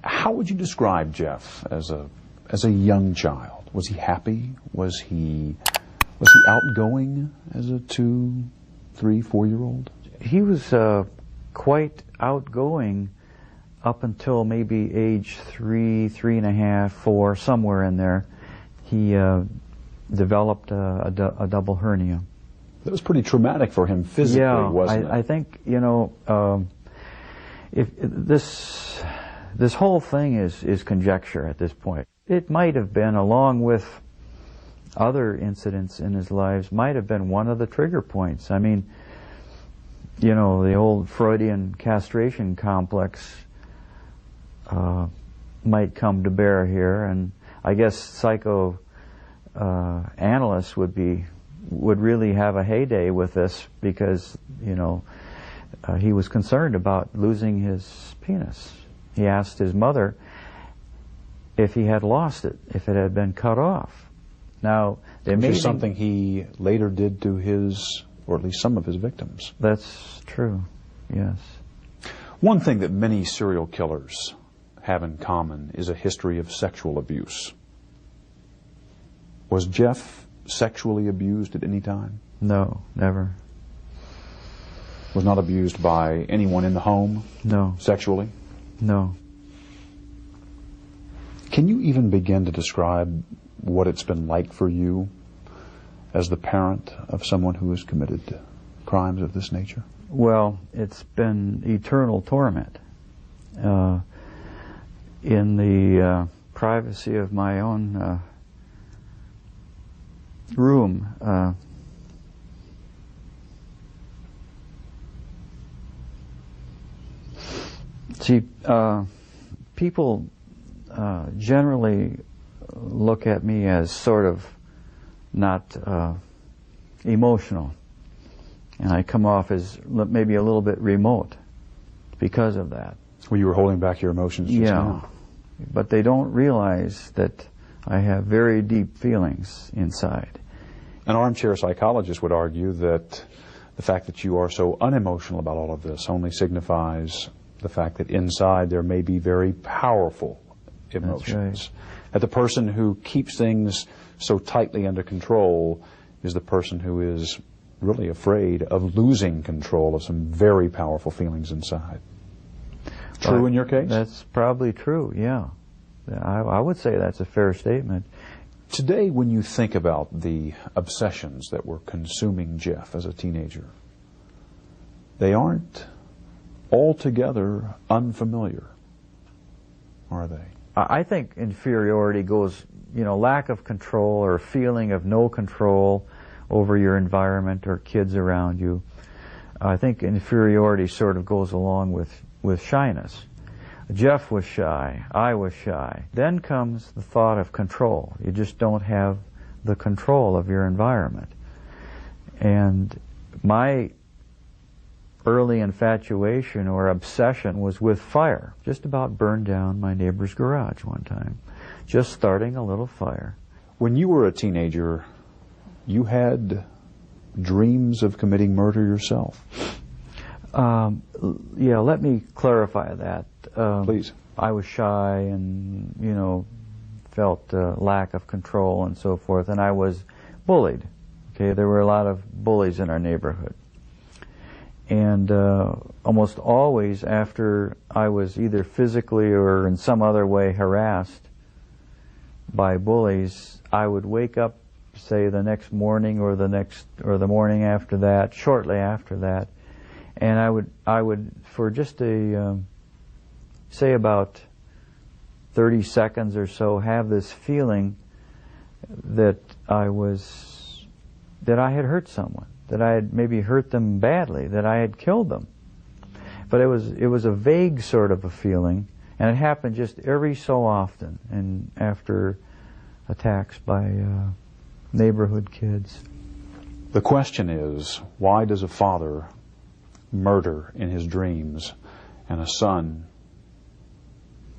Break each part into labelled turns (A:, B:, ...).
A: How would you describe Jeff as a young child? Was he happy? Was he outgoing as a 2, 3, 4-year-old?
B: He was quite outgoing up until maybe age 3, 3.5, 4, somewhere in there. He developed a double hernia.
A: That was pretty traumatic for him physically, wasn't it?
B: I think, you know, if this whole thing is conjecture at this point. It might have been, along with other incidents in his lives, might have been one of the trigger points. I mean, you know, the old Freudian castration complex might come to bear here, and I guess psychoanalysts would really have a heyday with this, because, you know, he was concerned about losing his penis. He asked his mother if he had lost it, if it had been cut off. Now,
A: which is something he later did to his, or at least some of his victims.
B: That's true, yes.
A: One thing that many serial killers have in common is a history of sexual abuse. Was Jeff sexually abused at any time?
B: No, never.
A: Was not abused by anyone in the home?
B: No.
A: Sexually?
B: No.
A: Can you even begin to describe what it's been like for you as the parent of someone who has committed crimes of this nature?
B: Well, it's been eternal torment. In the privacy of my own room, see, people generally look at me as sort of not emotional, and I come off as maybe a little bit remote because of that.
A: Well, you were holding back your emotions just now.
B: But they don't realize that I have very deep feelings inside.
A: An armchair psychologist would argue that the fact that you are so unemotional about all of this only signifies the fact that inside there may be very powerful emotions.
B: That's right.
A: That the person who keeps things so tightly under control is the person who is really afraid of losing control of some very powerful feelings inside. True in your case?
B: That's probably true, yeah. I would say that's a fair statement.
A: Today, when you think about the obsessions that were consuming Jeff as a teenager, they aren't altogether unfamiliar, are they?
B: I think inferiority goes, you know, lack of control or feeling of no control over your environment or kids around you. I think inferiority sort of goes along with shyness. Jeff was shy, I was shy. Then comes the thought of control. You just don't have the control of your environment. And my early infatuation or obsession was with fire. Just about burned down my neighbor's garage one time. Just starting a little fire.
A: When you were a teenager, you had dreams of committing murder yourself.
B: Yeah, let me clarify that.
A: Please.
B: I was shy and, you know, felt lack of control and so forth, and I was bullied. Okay, there were a lot of bullies in our neighborhood. And almost always after I was either physically or in some other way harassed by bullies, I would wake up, say, the next morning or the morning after that, shortly after that, and I would for just say about 30 seconds or so, have this feeling that I had hurt someone, that I had maybe hurt them badly, that I had killed them. But it was a vague sort of a feeling, and it happened just every so often, and after attacks by neighborhood kids.
A: The question is, why does a father murder in his dreams and a son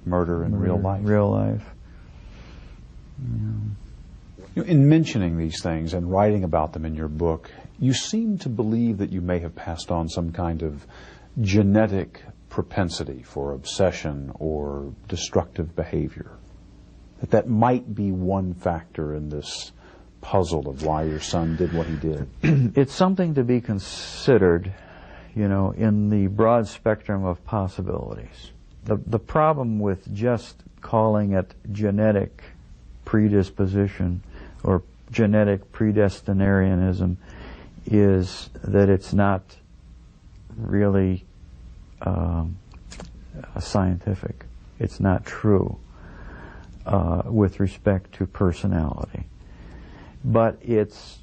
A: murder in real life?
B: Real life.
A: Yeah. In mentioning these things and writing about them in your book, you seem to believe that you may have passed on some kind of genetic propensity for obsession or destructive behavior, that might be one factor in this puzzle of why your son did what he did?
B: It's something to be considered, you know, in the broad spectrum of possibilities. The problem with just calling it genetic predisposition or genetic predestinarianism is that it's not really scientific. It's not true with respect to personality. But it's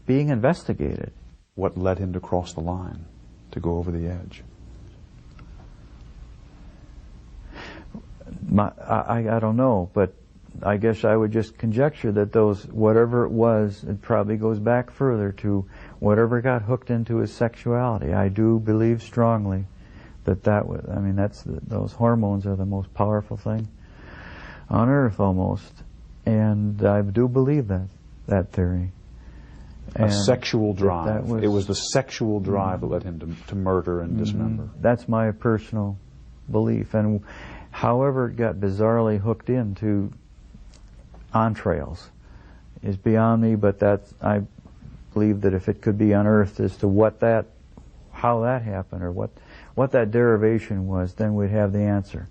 B: being investigated.
A: What led him to cross the line, to go over the edge?
B: I don't know, but I guess I would just conjecture that whatever it was, it probably goes back further to whatever got hooked into his sexuality. I do believe strongly that was, I mean, those hormones are the most powerful thing on earth almost. And I do believe that theory.
A: A sexual drive. It was the sexual drive that led him to murder and dismember.
B: That's my personal belief. And however it got bizarrely hooked into entrails is beyond me, but I believe that if it could be unearthed as to how that happened or what that derivation was, then we'd have the answer.